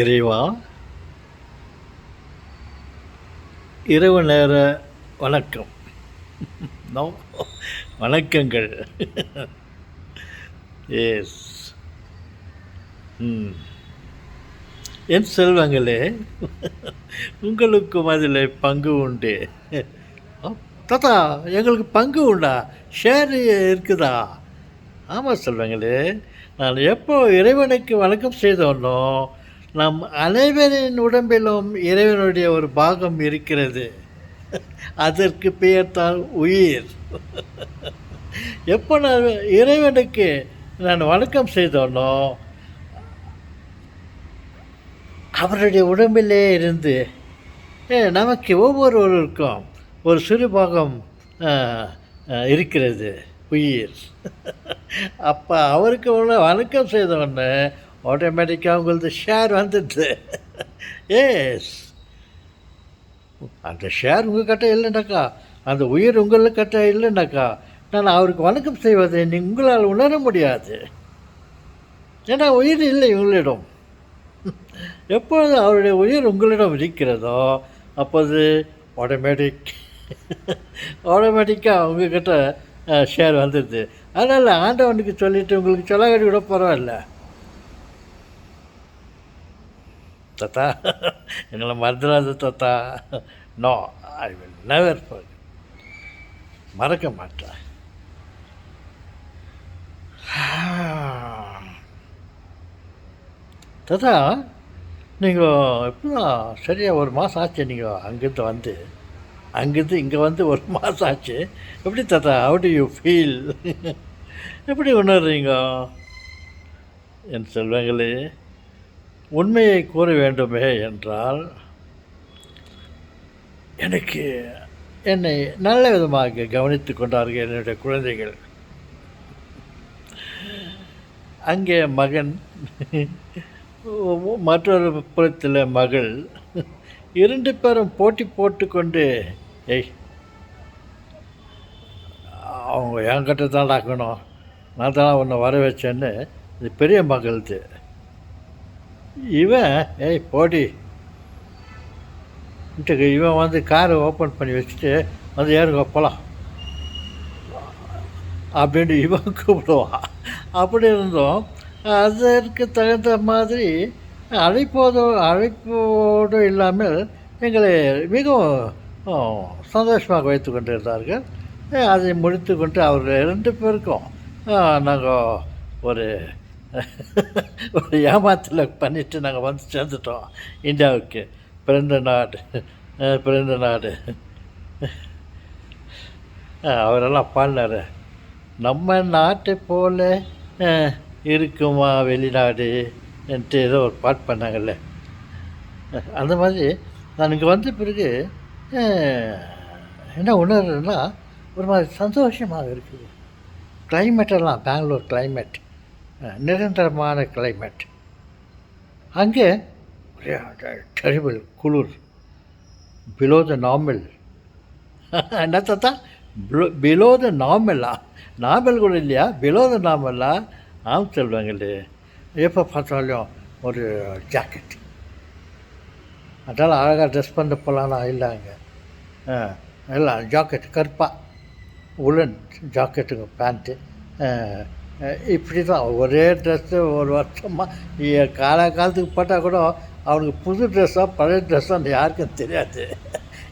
இறைவா, இரவு நேர வணக்கம். நோ வணக்கங்கள். எஸ். ம். என் செல்வங்களே, உங்களுக்கும் அதில் பங்கு உண்டு. தாத்தா, எங்களுக்கு பங்கு உண்டா? ஷேர் இருக்குதா? ஆமாம் செல்வங்களே, நான் எப்போ இறைவனுக்கு வணக்கம் செய்தோனோ, நம் அனைவரின் உடம்பிலும் இறைவனுடைய ஒரு பாகம் இருக்கிறது. அதற்கு பெயர் தான் உயிர். எப்போ நான் இறைவனுக்கு வணக்கம் செய்தோனோ, அவருடைய உடம்பிலே இருந்து நமக்கு ஒவ்வொருவருக்கும் ஒரு சிறு பாகம் இருக்கிறது, உயிர். அப்போ அவருக்கு வணக்கம் செய்தோடனே ஆட்டோமேட்டிக்காக உங்களது ஷேர் வந்துடுது. ஏஸ், அந்த ஷேர் உங்கள்கிட்ட இல்லைனாக்கா, அந்த உயிர் உங்கள்கிட்ட இல்லைனாக்கா, நான் அவருக்கு வணக்கம் செய்வதை உங்களால் உணர முடியாது. ஏன்னா உயிர் இல்லை உங்களிடம். எப்பொழுது அவருடைய உயிர் உங்களிடம் இருக்கிறதோ அப்போது ஆட்டோமேட்டிக்காக உங்கள்கிட்ட ஷேர் வந்துடுது. அதனால் ஆண்டவனுக்கு சொல்லிவிட்டு உங்களுக்கு சொல்லாடி கூட பரவாயில்ல. தாத்தா, எங்களை மறந்துடாது தாத்தா. நோ, ஐ வில் நெவர் மறக்க மாட்டேன். தாத்தா, நீங்கள் எப்படிதான் சரியாக ஒரு மாதம் ஆச்சு நீங்கள் அங்கேருந்து இங்கே வந்து ஒரு மாதம் ஆச்சு. எப்படி தாத்தா, ஹவு டு யூ ஃபீல்? எப்படி உணர்றீங்க? என் செல்வங்களே, உண்மையை கூற வேண்டுமே என்றால், என்னை நல்ல விதமாக கவனித்து கொண்டார்கள் என்னுடைய குழந்தைகள். அங்கே மகன், மற்றொரு புறத்தில் மகள், 2 பேரும் போட்டி போட்டுக்கொண்டு, அவங்க என்கிட்ட தான் ஆக்கணும், நான் தான் உன்னை வர வச்சேன்னு இது பெரிய மகள்து. இவன் போடி, இவன் வந்து காரை ஓப்பன் பண்ணி வச்சுட்டு வந்து ஏறுங்க போகலாம் அப்படின்ட்டு இவன் கூப்பிடுவான். அப்படி இருந்தோம் அதற்கு தகுந்த மாதிரி அழைப்போடு இல்லாமல் எங்களை மிகவும் சந்தோஷமாக வைத்து கொண்டிருந்தார்கள். அதை முடித்து கொண்டு அவர்கள் 2 பேருக்கும் நாங்கள் ஒரு ஏமாத்தில் பண்ணிவிட்டு நாங்கள் வந்து சேர்ந்துட்டோம் இந்தியாவுக்கு. பிறந்த நாடு அவரெல்லாம் பாடினார், நம்ம நாட்டை போல் இருக்குமா வெளிநாடு என்று ஏதோ ஒரு பாட்டு பண்ணாங்கல்ல. அந்த மாதிரி நான் இங்கே வந்த பிறகு என்ன உணர்றேன்னா, ஒரு மாதிரி சந்தோஷமாக இருக்குது. கிளைமேட்டெல்லாம் பெங்களூர் கிளைமேட் நிரந்தரமான கிளைமேட். அங்கே டெரிபிள் குளிர், பிலோ த நார்மல். என்ன தாத்தா, பிலோ த நார்மலா? நார்மல் கூட இல்லையா, பிலோ த நார்மலா? ஆம் செல்வாங்களே, எப்போ பார்த்தாலும் ஒரு ஜாக்கெட். அதனால் அழகாக ட்ரெஸ் பண்ண போகலான்னா இல்லைங்க, எல்லாம் ஜாக்கெட் கருப்பாக உலன் ஜாக்கெட்டுங்க, பேண்ட்டு, இப்படி தான் ஒரே ட்ரெஸ்ஸு ஒரு வருஷமாக காலத்துக்கு போட்டால் கூட அவனுக்கு புது ட்ரெஸ்ஸாக பழைய ட்ரெஸ்ஸாக யாருக்கும் தெரியாது.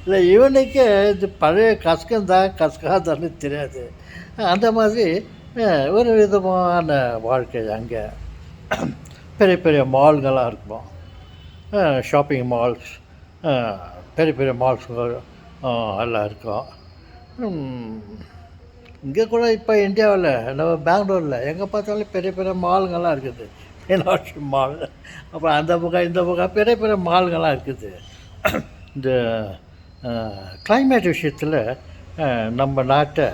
இல்லை இவனுக்கே இது பழைய கசகாதான்னு தெரியாது. அந்த மாதிரி ஒரு விதமான வாழ்க்கை. அங்கே பெரிய பெரிய மால்களாக இருக்கும், ஷாப்பிங் மால்ஸ், பெரிய பெரிய மால்ஸுகள் எல்லாம் இருக்கும். இங்கே கூட இப்போ இந்தியாவில் நம்ம பெங்களூரில் எங்கே பார்த்தாலும் பெரிய பெரிய மால்கள்லாம் இருக்குது. மீனாட்சி மால், அப்புறம் அந்த பக்கம் இந்த பக்கம் பெரிய பெரிய மால்கள்லாம் இருக்குது. இந்த கிளைமேட் விஷயத்தில் நம்ம நாட்டை,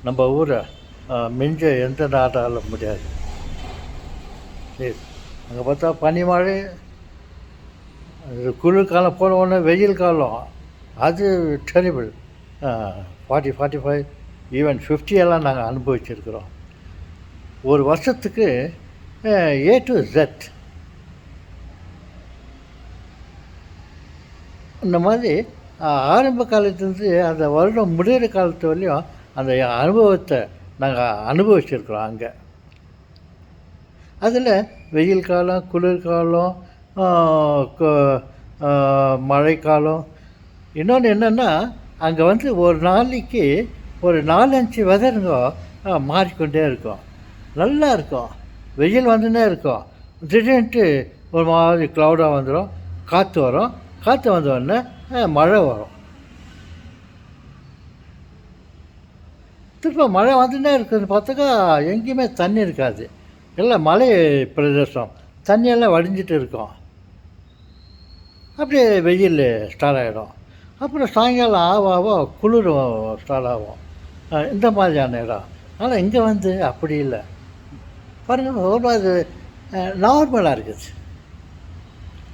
நம்ம ஊரை மிஞ்ச எந்த நாட்டாலும் முடியாது. அங்கே பார்த்தா பனி மழை, குளிர்காலம் போன உடனே வெயில் காலம், அது டெரிபிள். 40, 45, ஈவன் 50 எல்லாம் நாங்கள் அனுபவிச்சிருக்கிறோம். ஒரு வருஷத்துக்கு A to Z இந்த மாதிரி ஆரம்ப காலத்துலேருந்து அந்த வருடம் முடிகிற காலத்து வரையும் அந்த அனுபவத்தை நாங்கள் அனுபவிச்சிருக்கிறோம் அங்கே. அதில் வெயில் காலம், குளிர்காலம், மழைக்காலம். இன்னொன்று என்னென்னா, அங்கே வந்து ஒரு நாளைக்கு ஒரு 4-5 வெதருங்க மாறிக்கொண்டே இருக்கும். நல்லா இருக்கும். வெயில் வந்துன்னே இருக்கும். திடீர்னுட்டு ஒரு மாதிரி க்ளவுடாக வந்துடும், காற்று வரும். காற்று வந்தோடனே மழை வரும். திரும்ப மழை வந்துன்னே இருக்குதுன்னு பார்த்தாக்கா எங்கேயுமே தண்ணி இருக்காது. எல்லாம் மலை பிரதேசம். தண்ணியெல்லாம் வடிஞ்சிட்டு இருக்கும். அப்படியே வெயில் ஸ்டார்ட் ஆகிடும். அப்புறம் சாயங்காலம் ஆக குளிர் ஸ்டார்ட் ஆகும். இந்த மாதிரியான இடம். ஆனால் இங்கே வந்து அப்படி இல்லை. பாருங்கள், ஒரு அது நார்மலாக இருக்குது.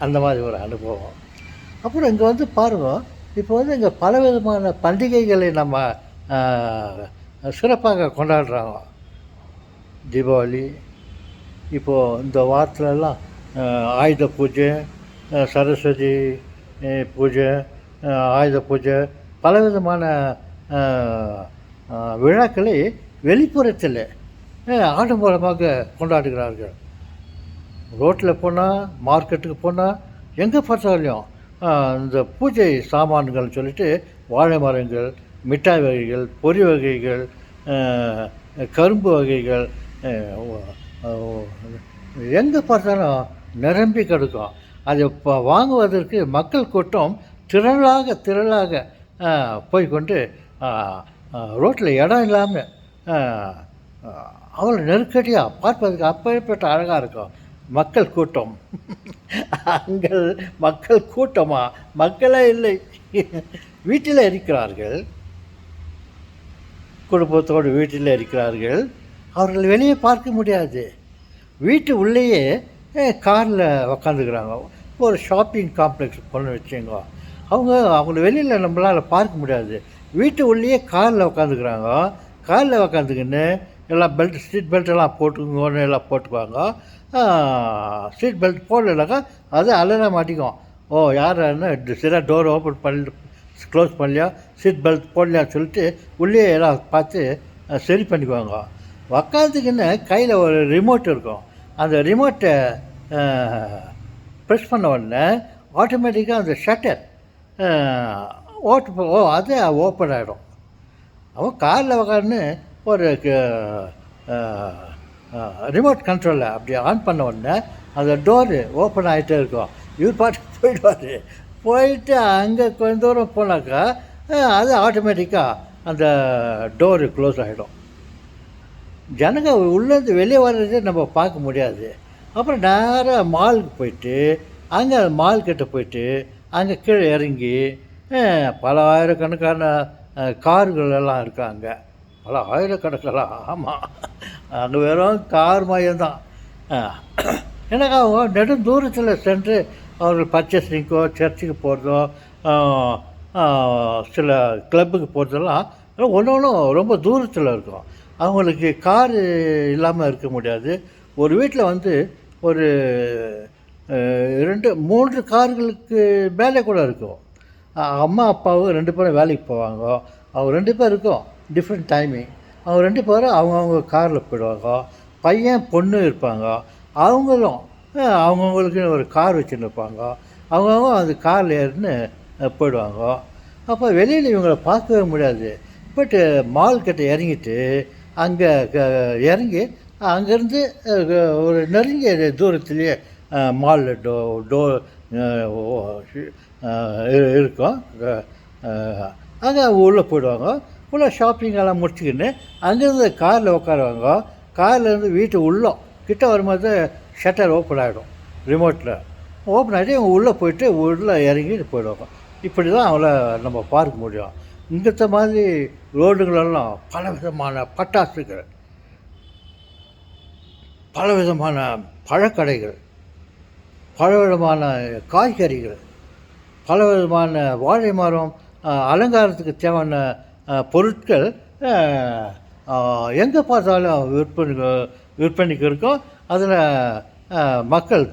அந்த மாதிரி ஒரு அனுபவம். அப்புறம் இங்கே வந்து பாருங்கள், இப்போ வந்து இங்கே பலவிதமான பண்டிகைகளை நம்ம சிறப்பாக கொண்டாடுறாங்க. தீபாவளி, இப்போது இந்த வாரத்துலலாம் ஆயுத பூஜை, சரஸ்வதி பூஜை, ஆயுத பூஜை, பலவிதமான விழாக்களை வெளிப்புறத்தில் ஆடம்பரமாக கொண்டாடுகிறார்கள். ரோட்டில் போனால், மார்க்கெட்டுக்கு போனால், எங்கே பார்த்தாலையும் இந்த பூஜை சாமான்கள் சொல்லிட்டு வாழை மரங்கள், மிட்டாய் வகைகள், பொரி வகைகள், கரும்பு வகைகள் எங்கே பார்த்தாலும் நிரம்பி கிடக்கும். அதை வாங்குவதற்கு மக்கள் கூட்டம் திரளாக போய்கொண்டு ரோட்டில் இடம் இல்லாமல் அவ்வளோ நெருக்கடியாக பார்ப்பதற்கு அப்பேற்பட்ட அழகாக இருக்கும் மக்கள் கூட்டம். அங்கே மக்கள் கூட்டமாக மக்களே இல்லை. வீட்டில் இருக்கிறார்கள், குடும்பத்தோடு வீட்டில் இருக்கிறார்கள். அவர்கள் வெளியே பார்க்க முடியாது. வீட்டு உள்ளேயே காரில் உக்காந்துக்கிறாங்க. ஒரு ஷாப்பிங் காம்ப்ளெக்ஸ் போன வச்சுங்க, அவங்கள வெளியில் நம்மளால் பார்க்க முடியாது. வீட்டு உள்ளேயே காரில் உக்காந்துக்கிறாங்க. காரில் உக்காந்துக்கின்னு எல்லாம் சீட் பெல்ட்டெல்லாம் போட்டுக்கோன்னு எல்லாம் போட்டுக்குவாங்க. சீட் பெல்ட் போடலைனாக்கா அது அலற மாட்டிக்கும். ஓ, யாருன்னு சரியாக டோர் ஓப்பன் பண்ணி க்ளோஸ் பண்ணலையா, சீட் பெல்ட் போடலையான்னு சொல்லிட்டு உள்ளே எல்லாம் பார்த்து சரி பண்ணிக்குவாங்க. உக்காந்துக்கின்னு கையில் ஒரு ரிமோட் இருக்கும். அந்த ரிமோட்டை ப்ரெஸ் பண்ண உடனே ஆட்டோமேட்டிக்காக அந்த ஷட்டர் அது ஓப்பன் ஆகிடும். அவன் காரில் உக்காந்து ஒரு ரிமோட் கண்ட்ரோலில் அப்படி ஆன் பண்ண உடனே அந்த டோரு ஓப்பன் ஆகிட்டே இருக்கும். இவர் பாட்டுக்கு போயிடுவார். போயிட்டு அங்கே கொஞ்சம் தூரம் போனாக்கா அது ஆட்டோமேட்டிக்காக அந்த டோரு க்ளோஸ் ஆகிடும். ஜனங்க உள்ளேருந்து வெளியே வர்றதே நம்ம பார்க்க முடியாது. அப்புறம் நேராக மாலுக்கு போயிட்டு அங்கே மால்கிட்ட போயிட்டு அங்கே கீழே இறங்கி பல ஆயிரக்கணக்கான கார்கள் எல்லாம் இருக்காங்க. பல ஆயிரக்கணக்கெல்லாம். ஆமாம், அங்கே வெறும் கார் மையம்தான். எனக்கு அவங்க நெடும் தூரத்தில் சென்று அவர்கள் பர்ச்சேசிங்கோ, சர்ச்சுக்கு போகிறதோ, சில கிளப்புக்கு போகிறதெல்லாம் ஒன்றும் ரொம்ப தூரத்தில் இருக்கும். அவங்களுக்கு காரு இல்லாமல் இருக்க முடியாது. ஒரு வீட்டில் வந்து ஒரு 2-3 கார்களுக்கு மேலே கூட இருக்கும். அம்மா அப்பாவும் 2 பேரும் வேலைக்கு போவாங்க. அவங்க 2 பேர் இருக்கும் டிஃப்ரெண்ட் டைமிங். அவங்க 2 பேரும் அவங்கவுங்க காரில் போயிடுவாங்க. பையன் பொண்ணு இருப்பாங்க. அவங்களும் அவங்கவுங்களுக்கு ஒரு கார் வச்சுன்னு இருப்பாங்க. அவங்கவுங்க அந்த காரில் ஏறின்னு போயிடுவாங்க. அப்போ வெளியில் இவங்களை பார்க்கவே முடியாது. பட்டு மால்கிட்ட இறங்கிட்டு அங்கே இறங்கி அங்கேருந்து ஒரு நெருங்கிய தூரத்துலேயே மால் டோர் இருக்கும். அங்கே உள்ளே போயிடுவாங்க. உள்ளே ஷாப்பிங்கெல்லாம் முடிச்சுக்கின்னு அங்கேருந்து காரில் உட்காருவாங்க. கார்லேருந்து வீட்டு உள்ளே கிட்ட வரும்போது ஷட்டர் ஓப்பன் ஆகிடும். ரிமோட்டில் ஓப்பன் ஆகிட்டு இவங்க உள்ளே போயிட்டு உள்ளே இறங்கி போயிடுவாங்க. இப்படி தான் அவங்கள நம்ம பார்க்க முடியும். இங்கத்த மாதிரி ரோடுகளெல்லாம் பலவிதமான பட்டாசுகள், பலவிதமான பழக்கடைகள், பலவிதமான காய்கறிகள், பலவிதமான வாழை மரம், அலங்காரத்துக்கு தேவையான பொருட்கள் எங்கே பார்த்தாலும் விற்பனைக்கு இருக்கும். அதில் மக்கள்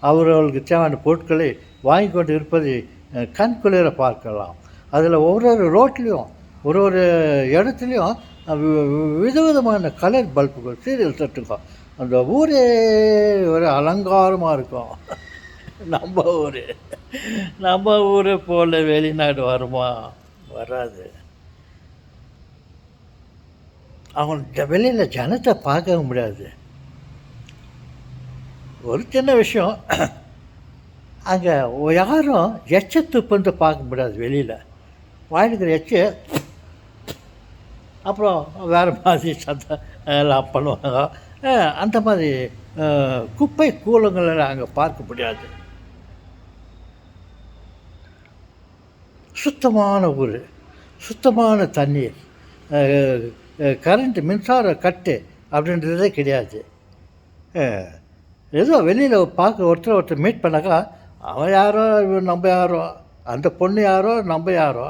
அவர்களுக்கு தேவையான பொருட்களை வாங்கி கொண்டு இருப்பதை கண் குளிர பார்க்கலாம். அதில் ஒரு ரோட்லேயும் ஒரு இடத்துலையும் விதவிதமான கலர் பல்புகள், சீரியல் செட்டுக்கும். அந்த ஊரே ஒரு அலங்காரமாக இருக்கும். நம்ம ஊரை போல் வெளிநாடு வருமா? வராது. அவங்க வெளியில் ஜனத்தை பார்க்க முடியாது. ஒரு சின்ன விஷயம், அங்கே யாரும் எச்ச துப்புன்னு பார்க்க முடியாது. வெளியில் வாயிலுக்கிற எச்சு அப்புறம் வேறு மாதிரி சத்தம் எல்லாம் பண்ணுவாங்க. அந்த மாதிரி குப்பை கூலங்களை அங்கே பார்க்க முடியாது. சுத்தமான ஊர், சுத்தமான தண்ணீர், கரண்ட்டு மின்சார கட்டு அப்படின்றதே கிடையாது. ஏதோ வெளியில் பார்க்க ஒருத்தர் மீட் பண்ணாக்கா அவன் யாரோ நம்ம யாரோ, அந்த பொண்ணு யாரோ நம்ம யாரோ.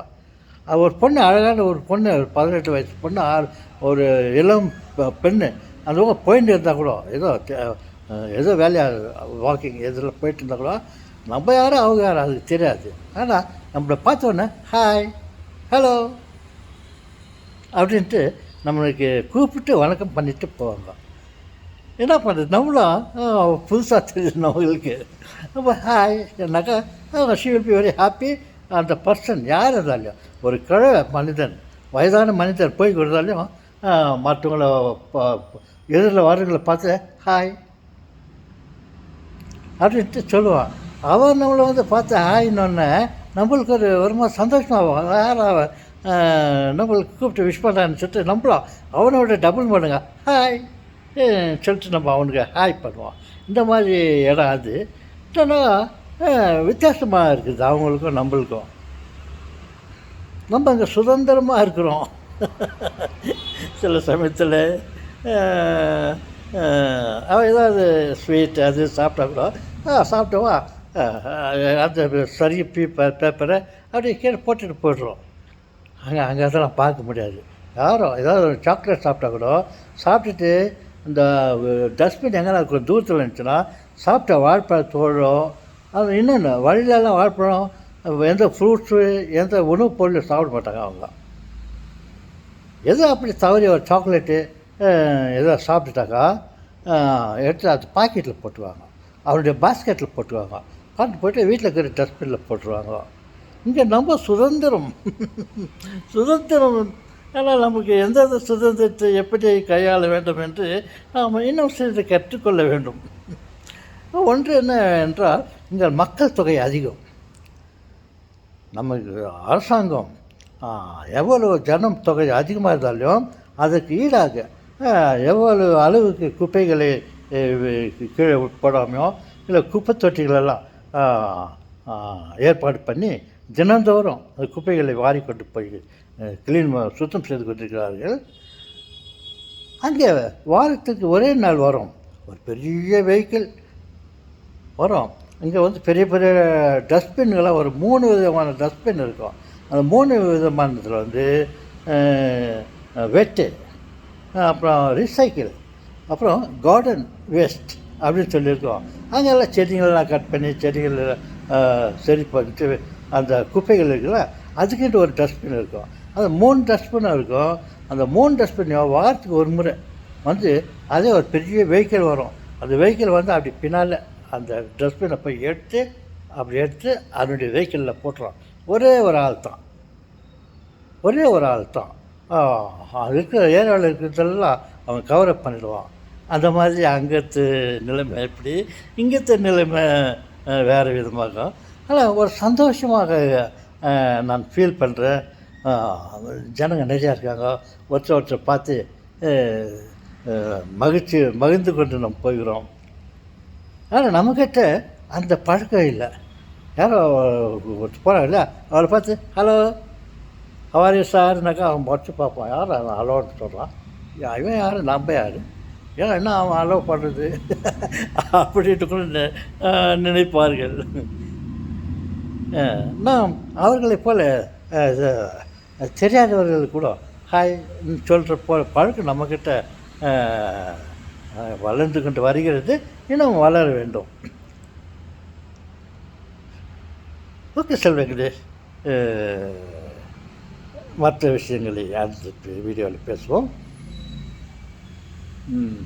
ஒரு பொண்ணு, அழகான ஒரு பொண்ணு, 18 வயசு பொண்ணு, ஒரு இளம் பெண்ணு அந்த பக்கம் போயிட்டு இருந்தால் கூட ஏதோ வேலையாக வாக்கிங் எதில் போயிட்டு இருந்தால் கூட நம்ம யாரோ அவங்க யாரோ அதுக்கு தெரியாது. ஆனால் நம்மளை பார்த்தோன்னே ஹாய் ஹலோ அப்படின்ட்டு நம்மளுக்கு கூப்பிட்டு வணக்கம் பண்ணிவிட்டு போவாங்க. என்ன பண்ணுறது, நம்மளும் புதுசாக தெரியுது நம்மளுக்கு. நம்ம ஹாய் என்னாக்கா she will be very happy. அந்த பர்சன் யார் இருந்தாலையும், ஒரு கிழவ மனிதன், வயதான மனிதன் போய் கொடுத்தாலையும் மற்றவங்கள எதிரில் வரவங்களை பார்த்து ஹாய் அப்படின்ட்டு சொல்லுவான். அவன் நம்மளை பார்த்து ஹாயின்னொன்னே நம்மளுக்கு ஒரு மாதிரி சந்தோஷமாகும். யார் அவன் நம்மளுக்கு கூப்பிட்டு விஷ் பண்ணுறான்னு சொல்லிட்டு நம்மளும் அவனோட டபுள் பண்ணுங்க ஹாய் சொல்லிட்டு நம்ம அவனுக்கு ஹாய் பண்ணுவோம். இந்த மாதிரி இடம் அது. இல்லைன்னா வித்தியாசமாக இருக்குது அவங்களுக்கும் நம்மளுக்கும். நம்ம அங்கே சுதந்திரமாக இருக்கிறோம். சில சமயத்தில் அவன் ஏதாவது ஸ்வீட் அது சாப்பிட்டா கூட சாப்பிட்டவா அந்த சரி பேப்பரை அப்படியே கீழே போட்டுட்டு போய்ட்றோம். அங்கே அதெல்லாம் பார்க்க முடியாது. யாரும் ஏதாவது ஒரு சாக்லேட் சாப்பிட்டா கூட சாப்பிட்டுட்டு இந்த டஸ்ட்பின் எங்கே இருக்கும் தூரத்தில் இருந்துச்சுன்னா சாப்பிட்ட வாழைப்பழத்தோடோ அது இன்னொன்று வழியிலலாம் வாழைப்பழம், எந்த ஃப்ரூட்ஸு, எந்த உணவுப் பொருள் சாப்பிட மாட்டாங்க அவங்க. எதோ அப்படி தவறி ஒரு சாக்லேட்டு எதோ சாப்பிட்டுட்டாக்கா எடுத்து அது பாக்கெட்டில் போட்டுருவாங்க, அவருடைய பாஸ்கெட்டில் போட்டுருவாங்க, பார்த்து போய்ட்டு வீட்டில் இருக்கிற டஸ்ட்பினில் போட்டுருவாங்க. இங்கே நம்ம சுதந்திரம் ஆனால் நமக்கு எந்தெந்த சுதந்திரத்தை எப்படி கையாள வேண்டும் என்று நாம் இன்னும் சிறிது கற்றுக்கொள்ள வேண்டும். ஒன்று என்ன என்றால், இங்கே மக்கள் தொகை அதிகம். நமக்கு அரசாங்கம் எவ்வளவு ஜனம் தொகை அதிகமாக இருந்தாலும் அதற்கு ஈடாக எவ்வளவு அளவுக்கு குப்பைகளை கீழே போடாமையோ இல்லை குப்பை தொட்டிகளெல்லாம் ஏற்பாடு பண்ணி தினந்தோறும் அந்த குப்பைகளை வாரிக்கொண்டு போய் சுத்தம் செய்து கொண்டிருக்கிறார்கள். அங்கே வாரத்துக்கு ஒரே நாள் வரும், ஒரு பெரிய வெஹிக்கிள் வரும். இங்கே பெரிய பெரிய டஸ்ட்பின்களாக ஒரு 3 விதமான டஸ்ட்பின் இருக்கும். அந்த 3 விதமானதில் வெட்டு, அப்புறம் ரீசைக்கிள், அப்புறம் கார்டன் வேஸ்ட் அப்படின்னு சொல்லியிருக்கோம். அங்கெல்லாம் செடிகளெலாம் கட் பண்ணி செடிகள் சரி பண்ணிட்டு அந்த குப்பைகள் இருக்குல்ல அதுக்கிட்ட ஒரு டஸ்ட்பின் இருக்கும். அது 3 டஸ்ட்பினும் இருக்கும். அந்த 3 டஸ்ட்பினையும் வாரத்துக்கு ஒரு முறை அதே ஒரு பெரிய வெஹிக்கிள் வரும். அந்த வெஹிக்கிள் அப்படி பின்னால் அந்த டஸ்ட்பினை போய் எடுத்து அதனுடைய வெஹிக்கிளில் போட்டுருவான். ஒரே ஒரு ஆள் தான் இருக்கிற ஏரியாவில் இருக்கிறதெல்லாம் அவன் கவரப் பண்ணிடுவான். அந்த மாதிரி அங்கத்து நிலைமை எப்படி, இங்கத்து நிலைமை வேறு விதமாக. ஆனால் ஒரு சந்தோஷமாக நான் ஃபீல் பண்ணுறேன். ஜனங்க நிறையா இருக்காங்க, ஒருத்தர் பார்த்து மகிழ்ந்து கொண்டு நம்ம போகிறோம். ஆனால் நம்மக்கிட்ட அந்த பழக்கம் இல்லை. யாரோ போகிறாங்க, அவளை பார்த்து ஹலோ ஹவாரி சார்னாக்கா அவன் முடிச்சு பார்ப்பான், யார் அவன் ஹலோன்னு சொல்கிறான், இவன் யார் நம்ம யார், ஏன்னா என்ன அவன் அலோவ் பண்ணுறது அப்படின்ட்டு கூட நினைப்பார்கள். நாம் அவர்களைப் போல் தெரியாதவர்கள் கூட ஹாய் சொல்கிற பழக்கம் நம்மக்கிட்ட வளர்ந்து கொண்டு வருகிறது, இன்னும் வளர வேண்டும். ஓகே செல்வங்களே, மற்ற விஷயங்களை அடுத்த வீடியோவில் பேசுவோம். ம்